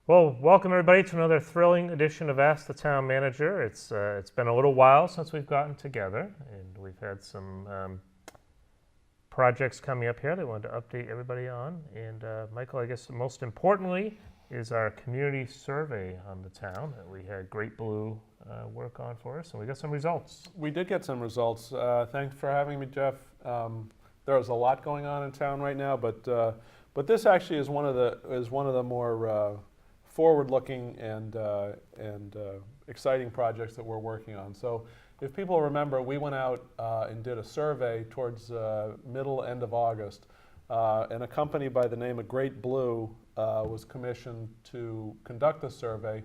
Well, welcome everybody to another thrilling edition of Ask the Town Manager. It's been a little while since we've gotten together, and we've had some projects coming up here that I wanted to update everybody on. And Michael, I guess most importantly is our community survey on the town that we had Great Blue work on for us, and we got some results. We did get some results. Thanks for having me, Jeff. There's a lot going on in town right now, but this actually is one of the more forward-looking and exciting projects that we're working on. So, if people remember, we went out and did a survey towards end of August, and a company by the name of Great Blue was commissioned to conduct the survey.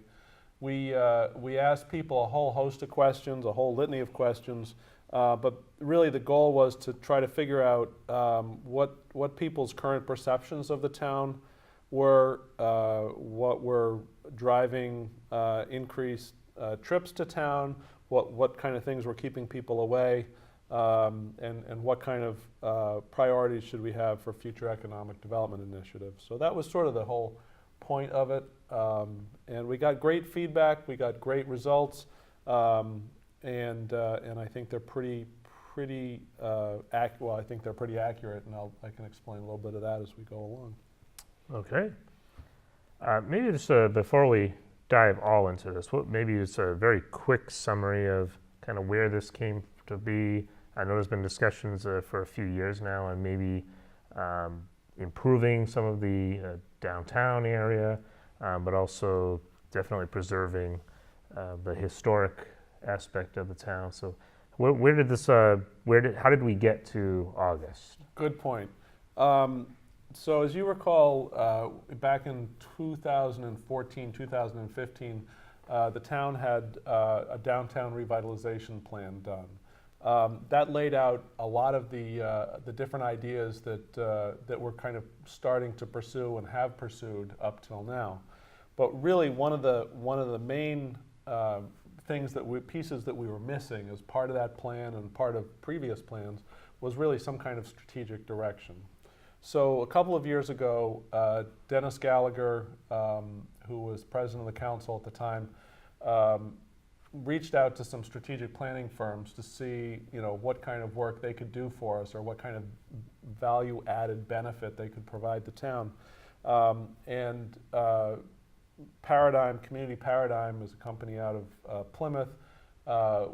We asked people a whole host of questions, a whole litany of questions, but really the goal was to try to figure out what people's current perceptions of the town were, what were driving increased trips to town, what kind of things were keeping people away, and what kind of priorities should we have for future economic development initiatives. So that was sort of the whole point of it. And we got great feedback, we got great results, and I think they're pretty accurate, and I can explain a little bit of that as we go along. Okay. Maybe just before we dive all into this, maybe just a very quick summary of kind of where this came to be. I know there's been discussions for a few years now on maybe improving some of the downtown area, but also definitely preserving the historic aspect of the town. So how did we get to August? Good point. So as you recall, back in 2014, 2015, the town had a downtown revitalization plan done. That laid out a lot of the different ideas that we're kind of starting to pursue and have pursued up till now. But really, one of the main pieces that we were missing as part of that plan and part of previous plans was really some kind of strategic direction. So a couple of years ago, Dennis Gallagher, who was president of the council at the time, reached out to some strategic planning firms to see, what kind of work they could do for us or what kind of value-added benefit they could provide the town. Community Paradigm is a company out of Plymouth.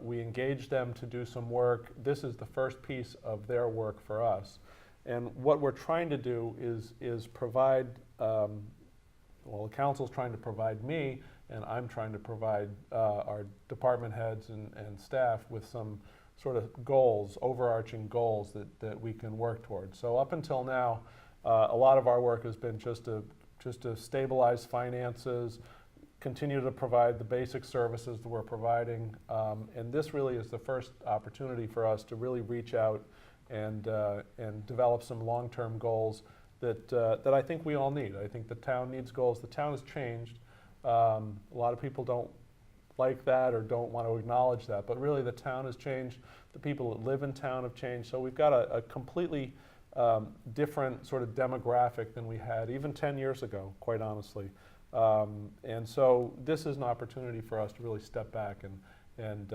We engaged them to do some work. This is the first piece of their work for us. And what we're trying to do is provide, the council's trying to provide me, and I'm trying to provide our department heads and staff with some sort of goals, overarching goals that we can work towards. So up until now, a lot of our work has been just to stabilize finances, continue to provide the basic services that we're providing, and this really is the first opportunity for us to really reach out and develop some long-term goals that I think we all need. I think the town needs goals. The town has changed. A lot of people don't like that or don't want to acknowledge that, but really the town has changed. The people that live in town have changed. So we've got a completely different sort of demographic than we had even 10 years ago, quite honestly. And so this is an opportunity for us to really step back and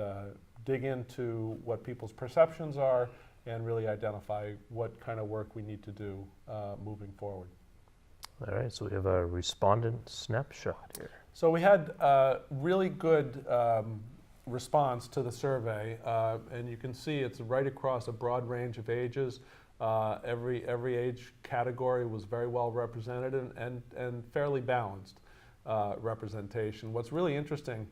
dig into what people's perceptions are and really identify what kind of work we need to do moving forward. All right, so we have a respondent snapshot here. So we had really good response to the survey, and you can see it's right across a broad range of ages. Every age category was very well represented and fairly balanced representation. What's really interesting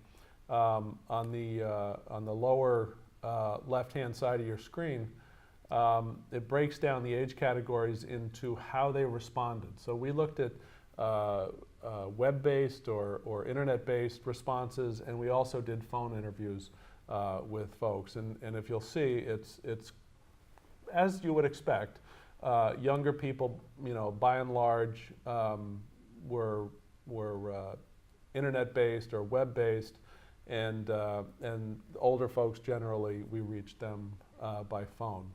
on the lower left-hand side of your screen, it breaks down the age categories into how they responded. So we looked at web-based or internet-based responses, and we also did phone interviews with folks. And if you'll see, it's as you would expect. Younger people, by and large, were internet-based or web-based, and older folks generally we reached them by phone.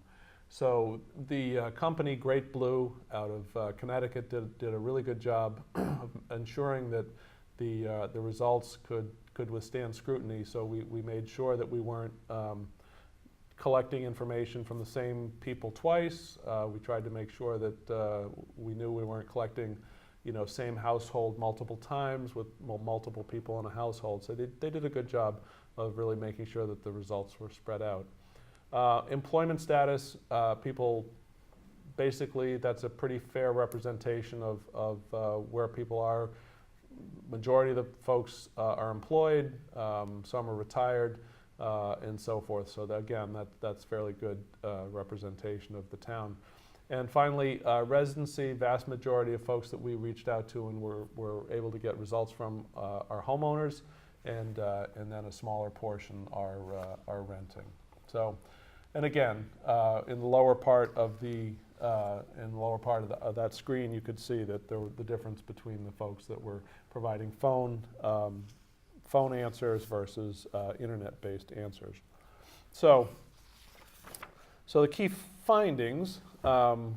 So the company Great Blue out of Connecticut did a really good job of ensuring that the results could withstand scrutiny. So we made sure that we weren't collecting information from the same people twice. We tried to make sure that we knew we weren't collecting, same household multiple times with multiple people in a household. So they did a good job of really making sure that the results were spread out. Employment status, people, basically that's a pretty fair representation of where people are. Majority of the folks are employed, some are retired, and so forth. So that, again, that's fairly good representation of the town. And finally, residency. Vast majority of folks that we reached out to and were able to get results from are homeowners, and then a smaller portion are renting. So, and again, in the lower part of that screen, you could see that the difference between the folks that were providing phone answers versus internet-based answers. So the key findings, and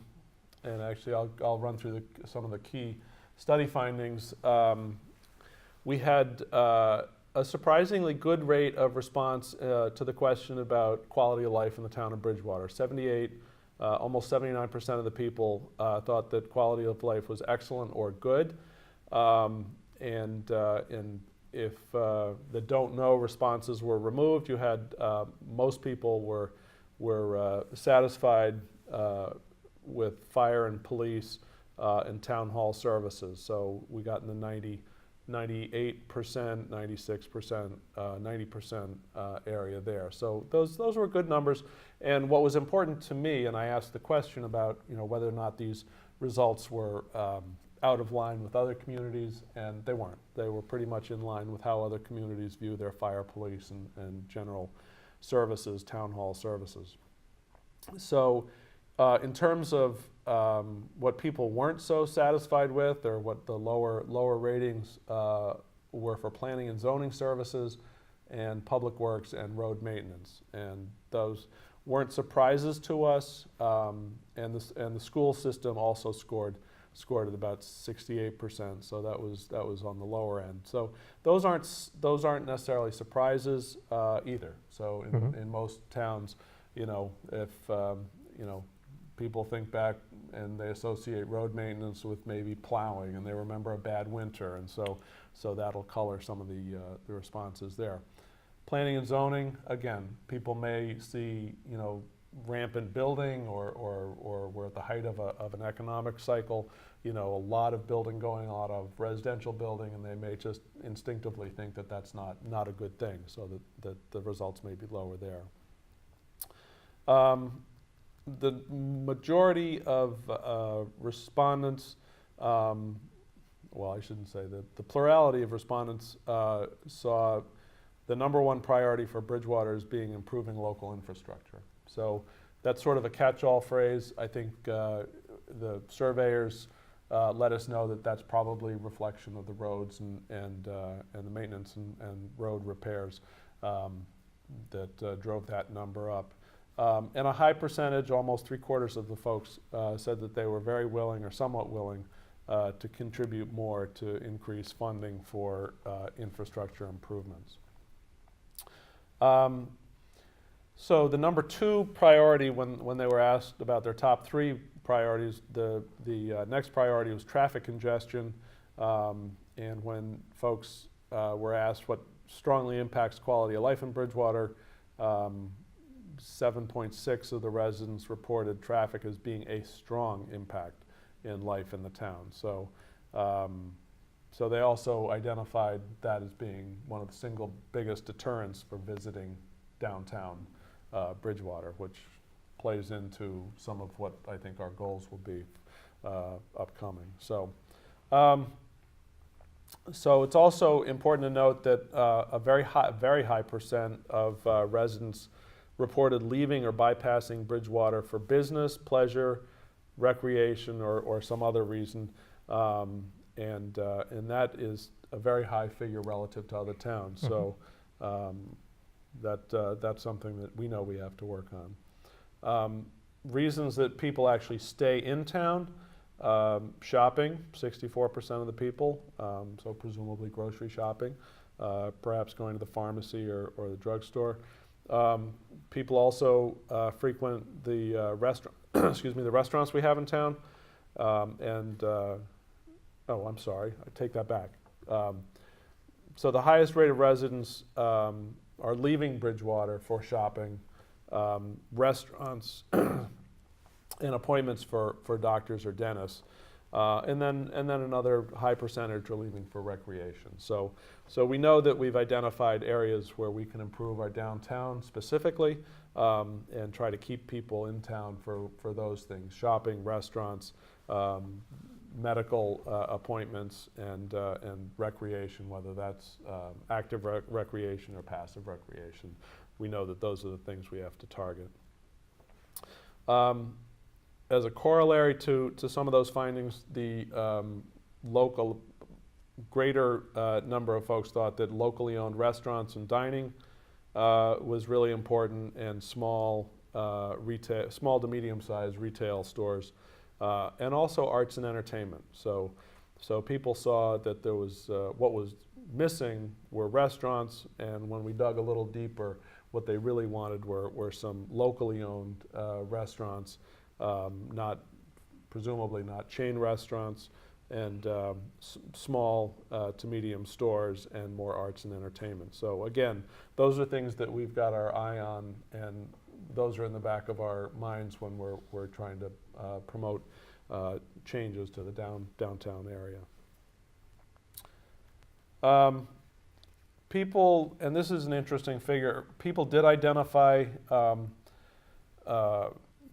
actually I'll run through some of the key study findings. We had a surprisingly good rate of response to the question about quality of life in the town of Bridgewater. Almost 79% of the people thought that quality of life was excellent or good. And if the don't know responses were removed, you had most people were satisfied with fire and police and town hall services. So we got in the 98%, 96%, 90% area there. So those were good numbers. And what was important to me, and I asked the question about whether or not these results were out of line with other communities, and they weren't. They were pretty much in line with how other communities view their fire, police, and general services, town hall services. So in terms of what people weren't so satisfied with, or what the lower ratings were for planning and zoning services and public works and road maintenance. And those weren't surprises to us, and the school system also scored at about 68%, so that was on the lower end. So those aren't necessarily surprises either. So in most towns, if people think back and they associate road maintenance with maybe plowing, and they remember a bad winter, and so that'll color some of the responses there. Planning and zoning, again, people may see rampant building, or we're at the height of an economic cycle, a lot of building going, a lot of residential building, and they may just instinctively think that that's not a good thing, so that the results may be lower there. The majority of respondents, well, I shouldn't say that, the plurality of respondents saw the number one priority for Bridgewater as being improving local infrastructure. So that's sort of a catch-all phrase. I think the surveyors let us know that that's probably a reflection of the roads and the maintenance and road repairs that drove that number up. And a high percentage, almost 3/4 of the folks, said that they were very willing or somewhat willing to contribute more to increase funding for infrastructure improvements. So the number 2 priority, when they were asked about their top 3 priorities, the next priority was traffic congestion. And when folks were asked what strongly impacts quality of life in Bridgewater, 7.6 of the residents reported traffic as being a strong impact in life in the town. So, so they also identified that as being one of the single biggest deterrents for visiting downtown Bridgewater, which plays into some of what I think our goals will be upcoming. So, so it's also important to note that a very high percent of residents reported leaving or bypassing Bridgewater for business, pleasure, recreation, or some other reason, and that is a very high figure relative to other towns. So that's something that we know we have to work on. Reasons that people actually stay in town, Shopping, 64% of the people, so presumably grocery shopping, perhaps going to the pharmacy or the drugstore. People also frequent the restaurant, excuse me, the restaurants we have in town. Oh, I'm sorry, I take that back. So the highest rate of residents are leaving Bridgewater for shopping, restaurants, and appointments for doctors or dentists. And then another high percentage are leaving for recreation. So we know that we've identified areas where we can improve our downtown specifically, and try to keep people in town for those things: shopping, restaurants, medical appointments, and recreation, whether that's active recreation or passive recreation. We know that those are the things we have to target. As a corollary to some of those findings, the local greater number of folks thought that locally owned restaurants and dining was really important, and small to medium-sized retail stores, and also arts and entertainment. So people saw that there was what was missing were restaurants, and when we dug a little deeper, what they really wanted were some locally owned restaurants, presumably not chain restaurants, and small to medium stores, and more arts and entertainment. So again, those are things that we've got our eye on, and those are in the back of our minds when we're trying to promote changes to the downtown area. People, and this is an interesting figure, people did identify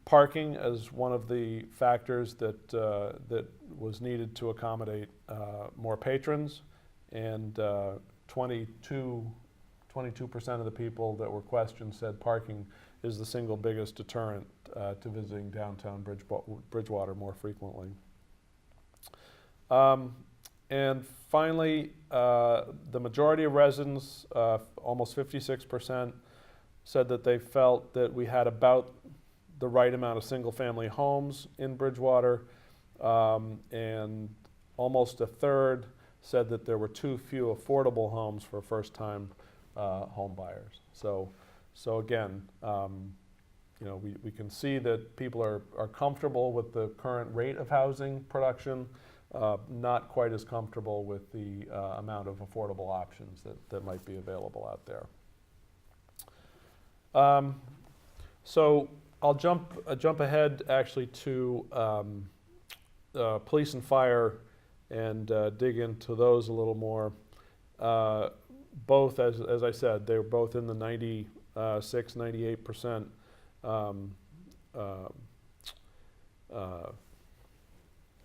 parking as one of the factors that was needed to accommodate more patrons, and 22% of the people that were questioned said parking is the single biggest deterrent to visiting downtown Bridgewater more frequently. And finally, the majority of residents, almost 56%, said that they felt that we had about the right amount of single-family homes in Bridgewater, and almost a third said that there were too few affordable homes for first-time home buyers. So again, we can see that people are comfortable with the current rate of housing production, not quite as comfortable with the amount of affordable options that might be available out there. So I'll jump ahead actually to police and fire, and dig into those a little more. Both, as I said, they were both in the 96, 98% percentage.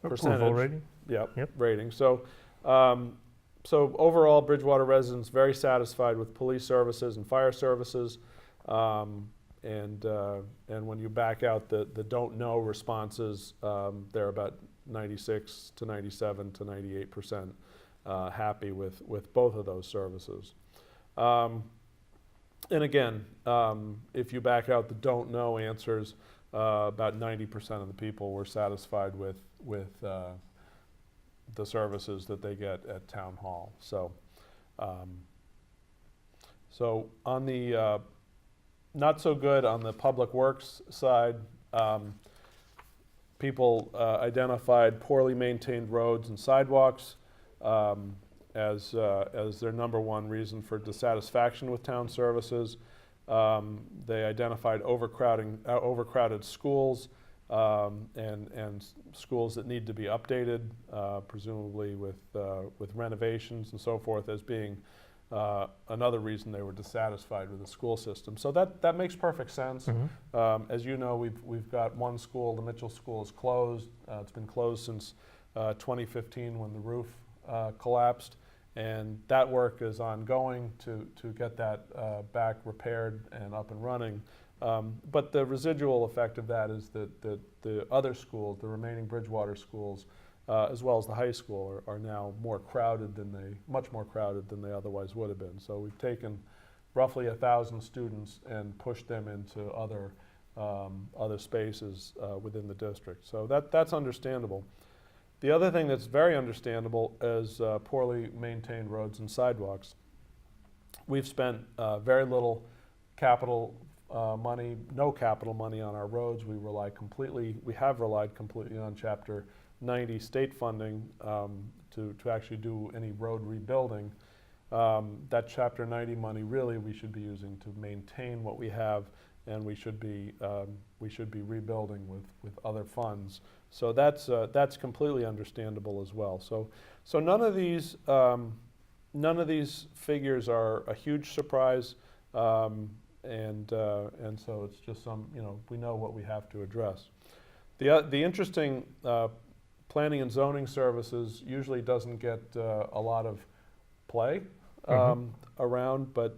Approval rating? Yep. Rating. So overall, Bridgewater residents very satisfied with police services and fire services. And when you back out the don't know responses, they're about 96 to 97 to 98% happy with both of those services. And again, if you back out the don't know answers, about 90% of the people were satisfied with the services that they get at Town Hall. So on the not so good on the public works side, people identified poorly maintained roads and sidewalks as their number one reason for dissatisfaction with town services. They identified overcrowded schools, and schools that need to be updated, presumably with renovations and so forth, as being another reason they were dissatisfied with the school system. So that makes perfect sense. Mm-hmm. As you know, we've got one school, the Mitchell School, is closed. It's been closed since 2015 when the roof collapsed, and that work is ongoing to get that back repaired and up and running. But the residual effect of that is that the other schools, the remaining Bridgewater schools, as well as the high school, are now much more crowded than they otherwise would have been. So we've taken roughly 1,000 students and pushed them into other spaces within the district. So that's understandable. The other thing that's very understandable is poorly maintained roads and sidewalks. We've spent very little capital money, no capital money on our roads. We have relied completely on Chapter 90 state funding to actually do any road rebuilding. That Chapter 90 money really we should be using to maintain what we have, and we should be rebuilding with other funds. So that's completely understandable as well. So none of these figures are a huge surprise, and so it's just we know what we have to address. The interesting planning and zoning services usually doesn't get a lot of play around, but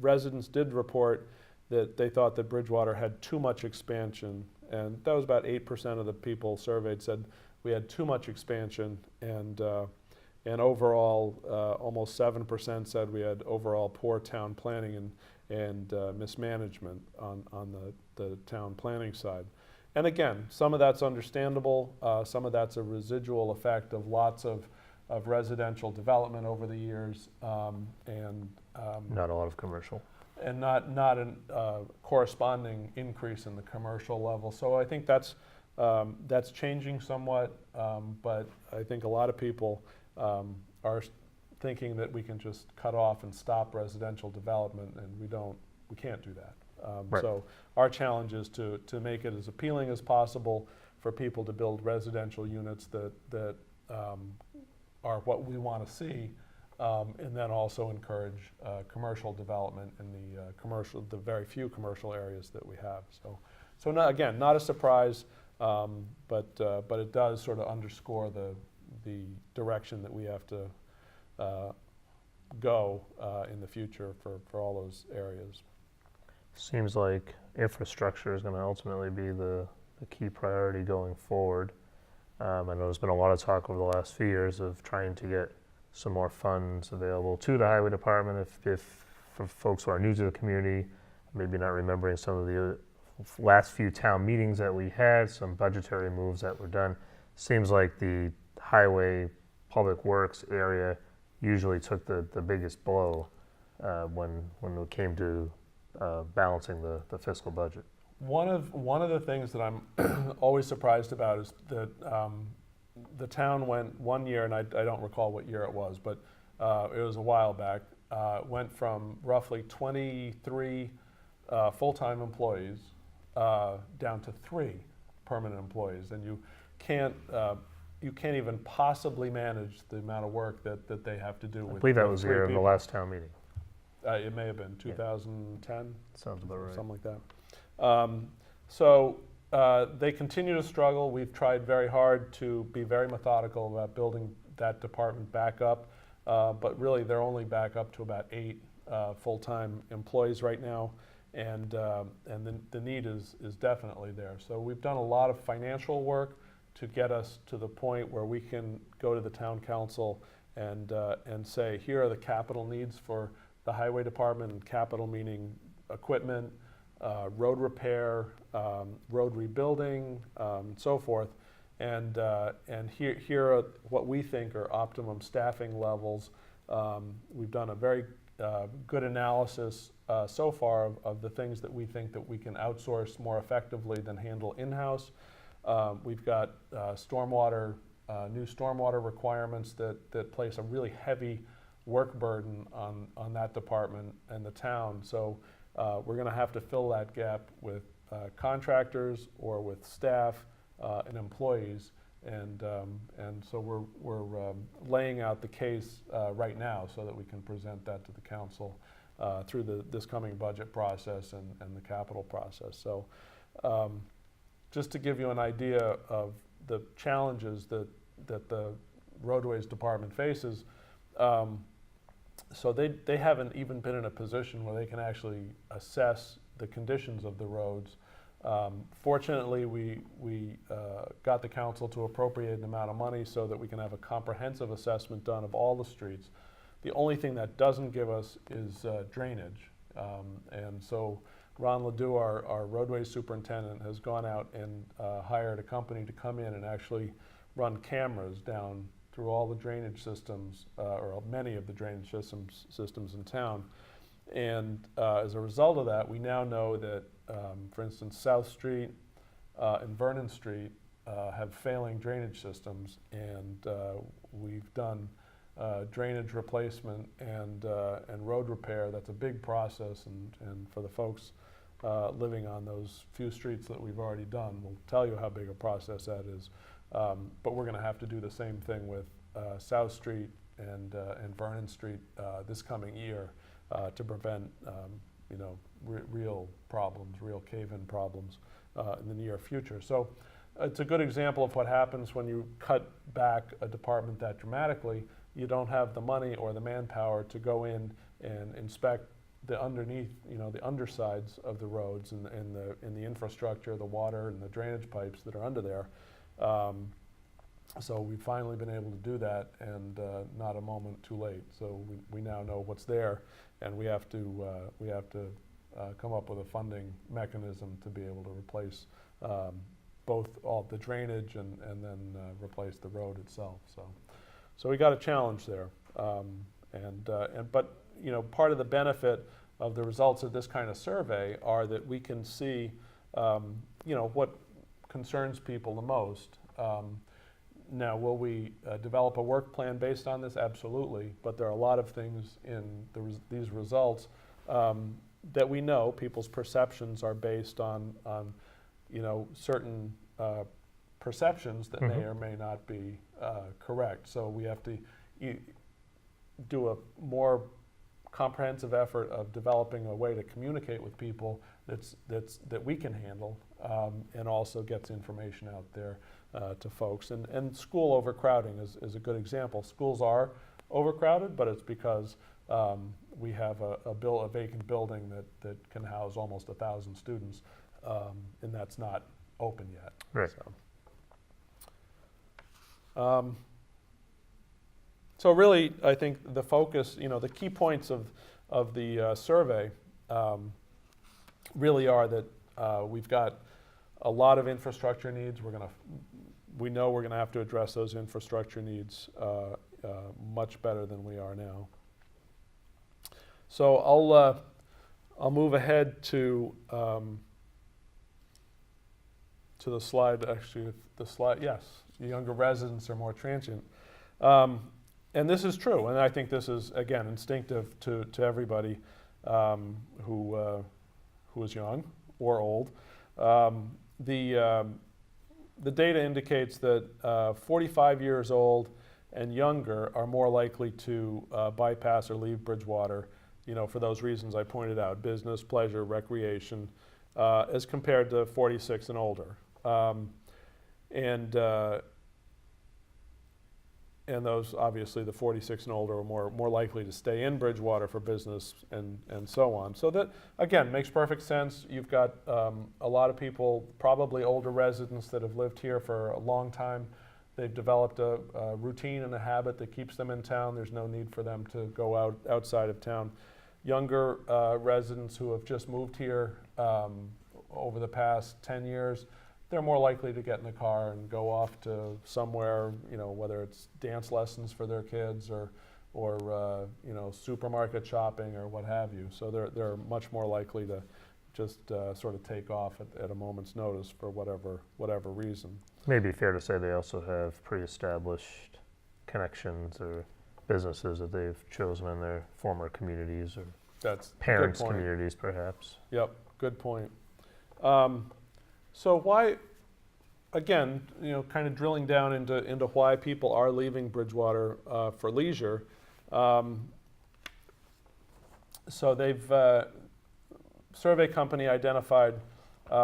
residents did report that they thought that Bridgewater had too much expansion, and that was about 8% of the people surveyed said we had too much expansion, and overall almost 7% said we had overall poor town planning and mismanagement on the town planning side. And again, some of that's understandable, some of that's a residual effect of lots of residential development over the years, and Not a lot of commercial. and not a corresponding increase in the commercial level. So I think that's changing somewhat, but I think a lot of people are thinking that we can just cut off and stop residential development, and we can't do that. Right. So our challenge is to make it as appealing as possible for people to build residential units that are what we want to see, and then also encourage commercial development in the very few commercial areas that we have. So not a surprise, but it does sort of underscore the direction that we have to go in the future for all those areas. Seems like infrastructure is going to ultimately be the key priority going forward. I know there's been a lot of talk over the last few years of trying to get some more funds available to the highway department. If for folks who are new to the community, maybe not remembering some of the last few town meetings that we had, some budgetary moves that were done, seems like the highway public works area usually took the biggest blow when it came to balancing the fiscal budget. One of the things that I'm always surprised about is that the town went one year, and I don't recall what year it was, but it was a while back, went from roughly 23 full-time employees down to 3 permanent employees, and you can't even possibly manage the amount of work that they have to do. I believe that was the year of the people. last town meeting. It may have been 2010. Sounds about right. Something like that. So they continue to struggle. We've tried very hard to be very methodical about building that department back up, but really they're only back up to about 8 full-time employees right now, and the need is definitely there. So we've done a lot of financial work to get us to the point where we can go to the town council and say, here are the capital needs for the highway department, and capital meaning equipment, road repair, road rebuilding, so forth. And here are what we think are optimum staffing levels. We've done a very good analysis so far of the things that we think that we can outsource more effectively than handle in-house. We've got new stormwater requirements that place a really heavy work burden on that department and the town. So we're going to have to fill that gap with contractors or with staff and employees, and so we're laying out the case right now so that we can present that to the council through this coming budget process and the capital process. So just to give you an idea of the challenges that the roadways department faces, so they haven't even been in a position where they can actually assess the conditions of the roads. Fortunately, we got the council to appropriate an amount of money so that we can have a comprehensive assessment done of all the streets. The only thing that doesn't give us is drainage. And so Ron Ledoux, our roadway superintendent, has gone out and hired a company to come in and actually run cameras down through all the drainage systems, or many of the drainage systems in town. And as a result of that, we now know that, for instance, South Street and Vernon Street have failing drainage systems, and we've done drainage replacement and road repair. That's a big process, and for the folks living on those few streets that we've already done, we'll tell you how big a process that is. But we're going to have to do the same thing with South Street and Vernon Street this coming year to prevent real problems, real cave-in problems in the near future. So it's a good example of what happens when you cut back a department that dramatically. You don't have the money or the manpower to go in and inspect the underneath, the undersides of the roads and the infrastructure, the water and the drainage pipes that are under there. So we've finally been able to do that, and not a moment too late. So we now know what's there, and we have to come up with a funding mechanism to be able to replace both all the drainage and then replace the road itself. So we got a challenge there, but part of the benefit of the results of this kind of survey are that we can see what concerns people the most. Now, will we develop a work plan based on this? Absolutely, but there are a lot of things in these results that we know people's perceptions are based on certain perceptions that may or may not be correct. So we have to do a more comprehensive effort of developing a way to communicate with people that we can handle, and also gets information out there to folks. And school overcrowding is a good example. Schools are overcrowded, but it's because we have a vacant building that can house almost 1,000 students, and that's not open yet. Right. So really, I think the focus, the key points of the survey really are that we've got a lot of infrastructure needs. We know we're going to have to address those infrastructure needs much better than we are now. So I'll move ahead to the slide. Actually, the slide, yes, younger residents are more transient. And this is true, and I think this is, again, instinctive to everybody who is young or old. The data indicates that 45 years old and younger are more likely to bypass or leave Bridgewater, for those reasons I pointed out: business, pleasure, recreation, as compared to 46 and older. And those, obviously, the 46 and older are more likely to stay in Bridgewater for business and so on. So that, again, makes perfect sense. You've got a lot of people, probably older residents, that have lived here for a long time. They've developed a routine and a habit that keeps them in town. There's no need for them to go outside of town. Younger residents who have just moved here over the past 10 years, they're more likely to get in the car and go off to somewhere, whether it's dance lessons for their kids or supermarket shopping or what have you. So they're much more likely to just sort of take off at a moment's notice for whatever reason. Maybe fair to say they also have pre-established connections or businesses that they've chosen in their former communities or That's parents' communities, perhaps. Yep, good point. So why, again, kind of drilling down into why people are leaving Bridgewater for leisure. So they've, survey company identified, they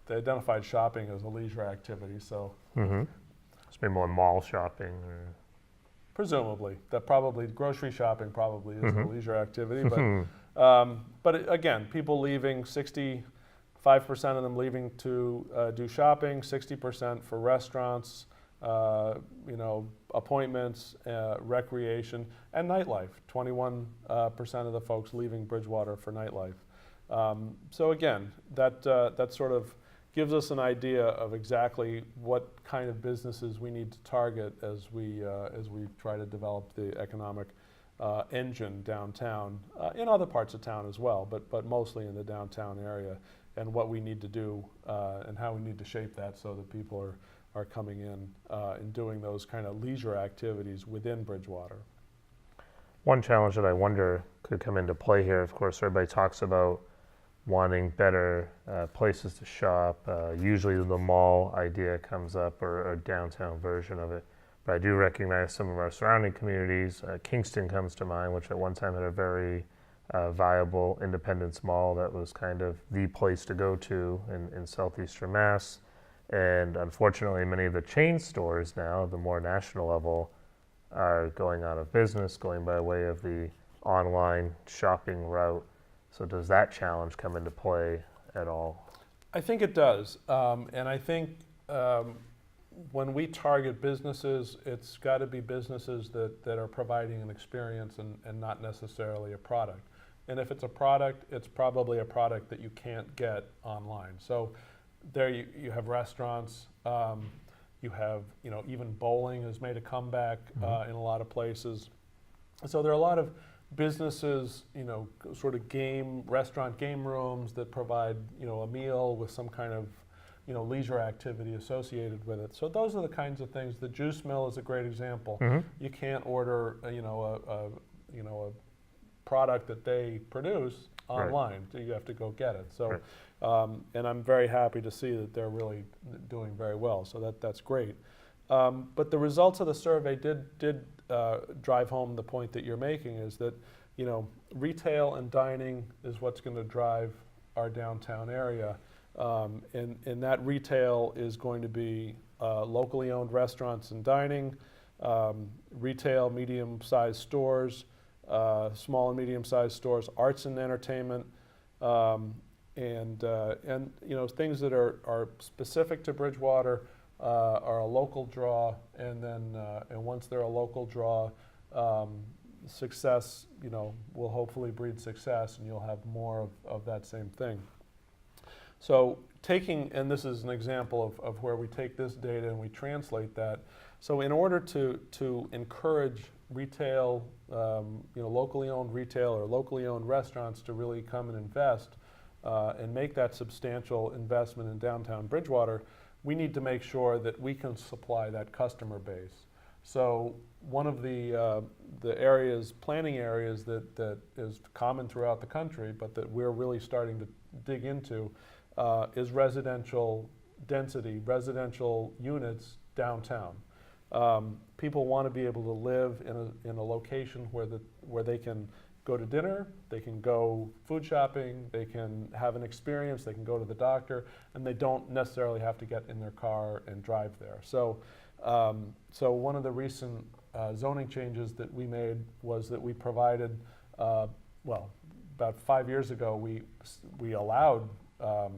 identified shopping as a leisure activity, so. It's maybe more mall shopping or. Presumably, grocery shopping probably is a leisure activity, but again, people leaving 65% of them leaving to do shopping, 60% for restaurants, appointments, recreation, and nightlife. 21% of the folks leaving Bridgewater for nightlife. So again, that sort of gives us an idea of exactly what kind of businesses we need to target as we try to develop the economic engine downtown, in other parts of town as well, but mostly in the downtown area, and what we need to do and how we need to shape that so that people are coming in and doing those kind of leisure activities within Bridgewater. One challenge that I wonder could come into play here, of course, everybody talks about wanting better places to shop. Usually the mall idea comes up, or a downtown version of it. But I do recognize some of our surrounding communities. Kingston comes to mind, which at one time had a very viable Independence Mall that was kind of the place to go to in southeastern Mass. And unfortunately, many of the chain stores now, the more national level, are going out of business, going by way of the online shopping route. So does that challenge come into play at all? I think it does. And I think when we target businesses, it's got to be businesses that are providing an experience and not necessarily a product. And if it's a product, it's probably a product that you can't get online. So there you have restaurants, you have, even bowling has made a comeback in a lot of places. So there are a lot of businesses, sort of restaurant game rooms that provide, a meal with some kind of, leisure activity associated with it. So those are the kinds of things. The juice mill is a great example. You can't order, a product that they produce online. Right. You have to go get it. So, right. And I'm very happy to see that they're really doing very well. So that's great. But the results of the survey did drive home the point that you're making, is that retail and dining is what's going to drive our downtown area, and that retail is going to be locally owned restaurants and dining, retail, medium-sized stores, small and medium-sized stores, arts and entertainment, and things that are specific to Bridgewater. Are a local draw, and then and once they're a local draw, success, will hopefully breed success, and you'll have more of that same thing. So and this is an example of where we take this data and we translate that. So in order to encourage retail, locally owned retail or locally owned restaurants to really come and invest and make that substantial investment in downtown Bridgewater, we need to make sure that we can supply that customer base. So one of the planning areas that is common throughout the country, but that we're really starting to dig into, is residential density, residential units downtown. People want to be able to live in a location where they can go to dinner, they can go food shopping, they can have an experience, they can go to the doctor, and they don't necessarily have to get in their car and drive there. So, so one of the recent zoning changes that we made was that we provided, about 5 years ago, we allowed, but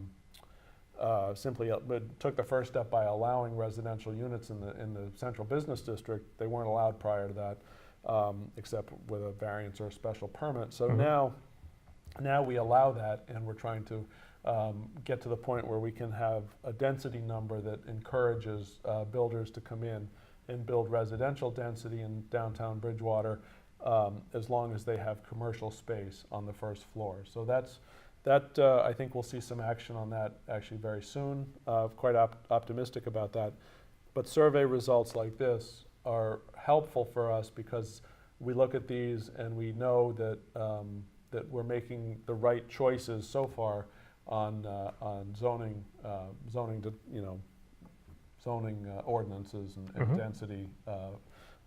took the first step by allowing residential units in the central business district. They weren't allowed prior to that. Except with a variance or a special permit. So now we allow that, and we're trying to get to the point where we can have a density number that encourages builders to come in and build residential density in downtown Bridgewater, as long as they have commercial space on the first floor. So I think we'll see some action on that actually very soon. Quite optimistic about that. But survey results like this are helpful for us because we look at these and we know that that we're making the right choices so far on zoning ordinances and density,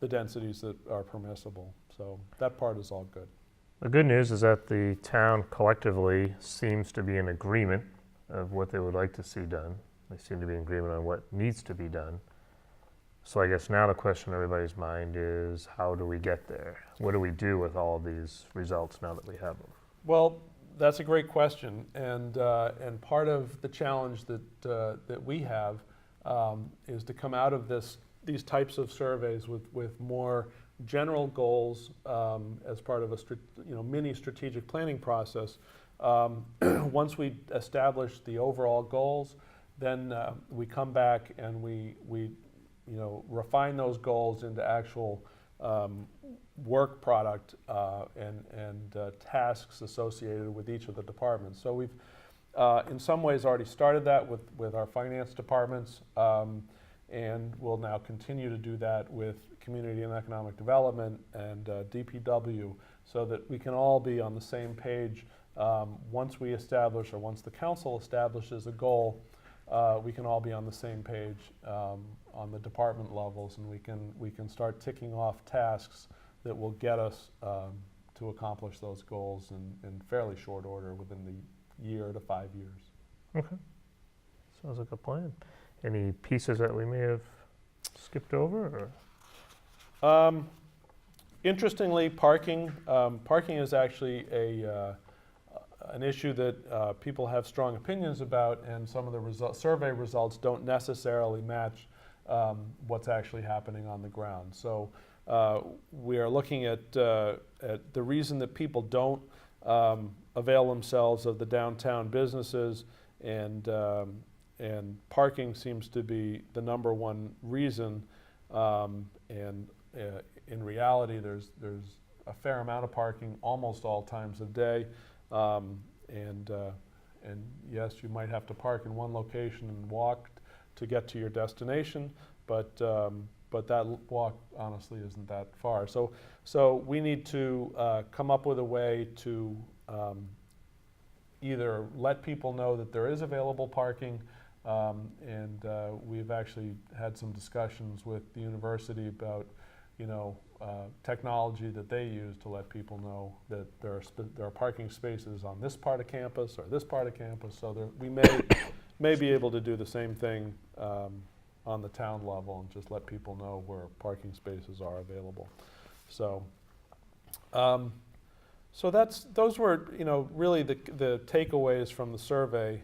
the densities that are permissible. So that part is all good. The good news is that the town collectively seems to be in agreement of what they would like to see done. They seem to be in agreement on what needs to be done. So I guess now the question in everybody's mind is, how do we get there? What do we do with all of these results now that we have them? Well, that's a great question, and part of the challenge that we have is to come out of these types of surveys with more general goals as part of a mini strategic planning process. Once we establish the overall goals, then we come back and we refine those goals into actual work product and tasks associated with each of the departments. So we've in some ways already started that with our finance departments, and we'll now continue to do that with community and economic development and DPW, so that we can all be on the same page. Once we establish, or once the council establishes a goal, we can all be on the same page on the department levels, and we can start ticking off tasks that will get us to accomplish those goals in fairly short order, within the year to 5 years. Okay. Sounds like a plan. Any pieces that we may have skipped over? Or? Interestingly, parking. Parking is actually an issue that people have strong opinions about, and some of the survey results don't necessarily match what's actually happening on the ground. So we are looking at the reason that people don't avail themselves of the downtown businesses, and parking seems to be the number one reason. In reality, there's a fair amount of parking almost all times of day, and yes, you might have to park in one location and walk to get to your destination, but that walk honestly isn't that far. So we need to come up with a way to either let people know that there is available parking, and we've actually had some discussions with the university about technology that they use to let people know that there are parking spaces on this part of campus or this part of campus. So we may be able to do the same thing on the town level, and just let people know where parking spaces are available. So those were really the takeaways from the survey.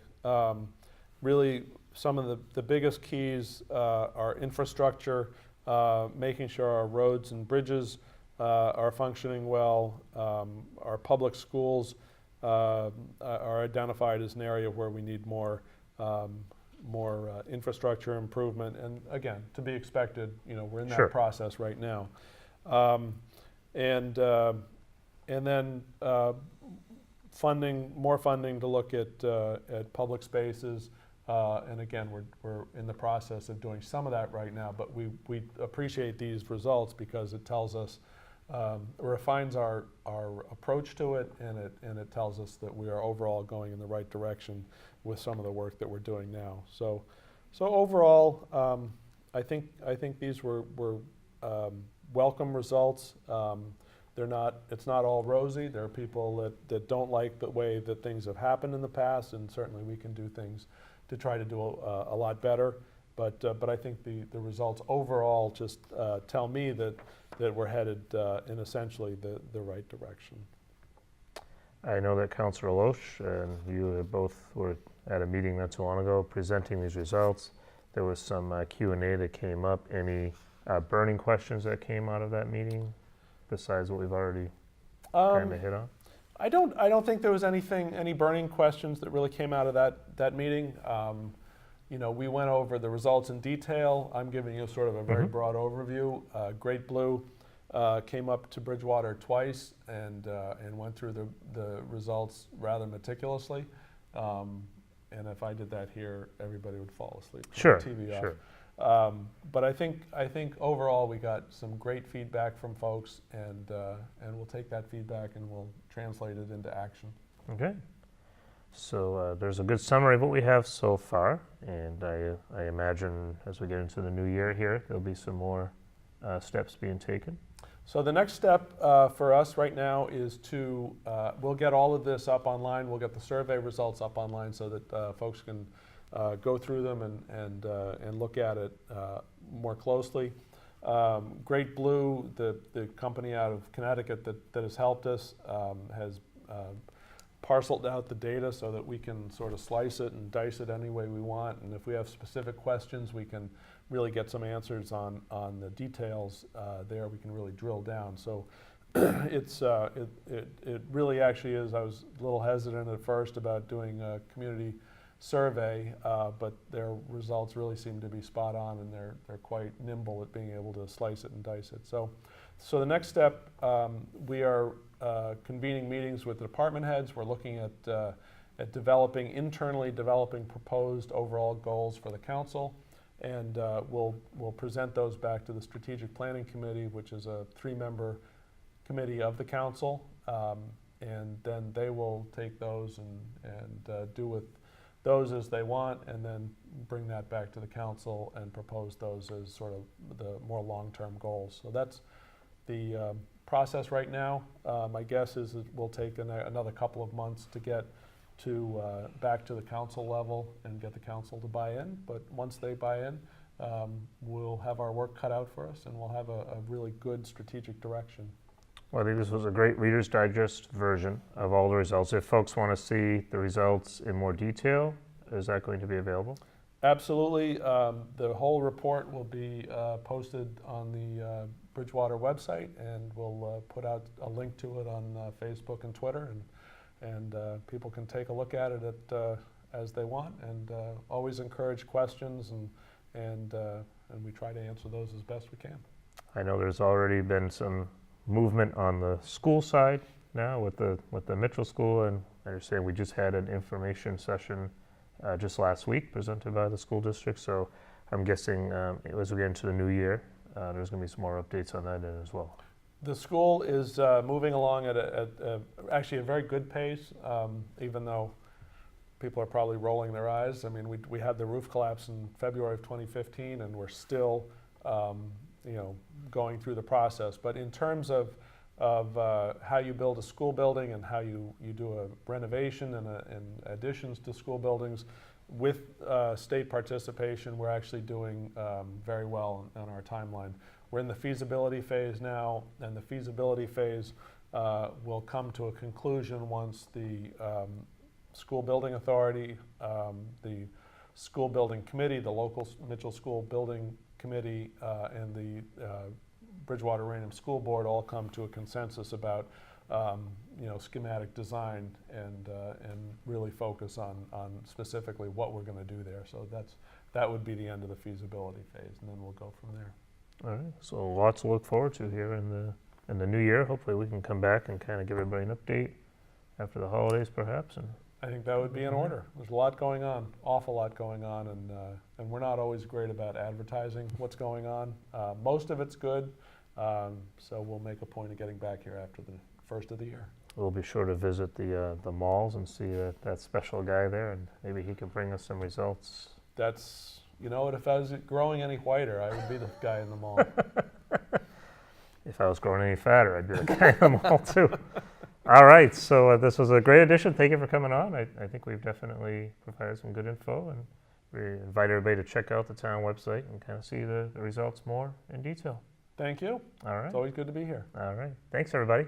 Really, some of the biggest keys are infrastructure, making sure our roads and bridges are functioning well. Our public schools are identified as an area where we need more infrastructure improvement, and again, to be expected. We're in that Sure. process right now, and then more funding to look at public spaces. And again, we're in the process of doing some of that right now, but we appreciate these results because it tells us, refines our approach to it, and it tells us that we are overall going in the right direction with some of the work that we're doing now. So overall, I think these were welcome results. It's not all rosy. There are people that don't like the way that things have happened in the past, and certainly we can do things to try to do a lot better. But I think the results overall just tell me that we're headed in essentially the right direction. I know that Councilor Loesch and you both were at a meeting not too long ago presenting these results. There was some Q&A that came up. Any burning questions that came out of that meeting besides what we've already kind of hit on? I don't think there was any burning questions that really came out of that meeting. We went over the results in detail. I'm giving you sort of a very broad overview. Great Blue came up to Bridgewater twice and went through the results rather meticulously. And if I did that here, everybody would fall asleep. Sure, TV off. sure. But I think overall we got some great feedback from folks, and we'll take that feedback and we'll translate it into action. Okay. So there's a good summary of what we have so far, and I imagine as we get into the new year here, there'll be some more steps being taken. So the next step for us right now is we'll get all of this up online. We'll get the survey results up online so that folks can go through them and look at it more closely. Great Blue, the company out of Connecticut that has helped us, has parceled out the data so that we can sort of slice it and dice it any way we want. And if we have specific questions, we can really get some answers on the details there. We can really drill down. So it really actually is. I was a little hesitant at first about doing community survey, but their results really seem to be spot on, and they're quite nimble at being able to slice it and dice it. So the next step, we are convening meetings with the department heads. We're looking at internally developing proposed overall goals for the council, and we'll present those back to the Strategic Planning Committee, which is a 3-member committee of the council, and then they will take those and do with those as they want, and then bring that back to the council and propose those as sort of the more long-term goals. So that's the process right now. My guess is it will take another couple of months to get back to the council level and get the council to buy in. But once they buy in, we'll have our work cut out for us, and we'll have a really good strategic direction. Well, I think this was a great Reader's Digest version of all the results. If folks want to see the results in more detail, is that going to be available? Absolutely. The whole report will be posted on the Bridgewater website, and we'll put out a link to it on Facebook and Twitter, and people can take a look at it as they want, and always encourage questions, and we try to answer those as best we can. I know there's already been some movement on the school side now with the Mitchell School, and I understand we just had an information session just last week presented by the school district. So I'm guessing as we get into the new year, there's going to be some more updates on that end as well. The school is moving along at actually a very good pace, even though people are probably rolling their eyes. I mean, we had the roof collapse in February of 2015, and we're still going through the process. But in terms of how you build a school building and how you do a renovation and additions to school buildings, with state participation, we're actually doing very well on our timeline. We're in the feasibility phase now, and the feasibility phase will come to a conclusion once the school building authority, the school building committee, the local Mitchell School Building Committee, and the Bridgewater Rainham School Board all come to a consensus about schematic design and really focus on specifically what we're going to do there. So that would be the end of the feasibility phase, and then we'll go from there. All right, so lots to look forward to here in the new year. Hopefully we can come back and kind of give everybody an update after the holidays, perhaps. And I think that would be in order. There's a lot going on, awful lot going on, and we're not always great about advertising what's going on. Most of it's good, so we'll make a point of getting back here after the first of the year. we'll be sure to visit the malls and see that special guy there, and maybe he can bring us some results. That's, you know what, if I was growing any whiter, I would be the guy in the mall. If I was growing any fatter, I'd be the guy in the mall too. All right, so this was a great edition. Thank you for coming on. I think we've definitely provided some good info, and we invite everybody to check out the town website and kind of see the results more in detail. Thank you. All right. It's always good to be here. All right. Thanks, everybody.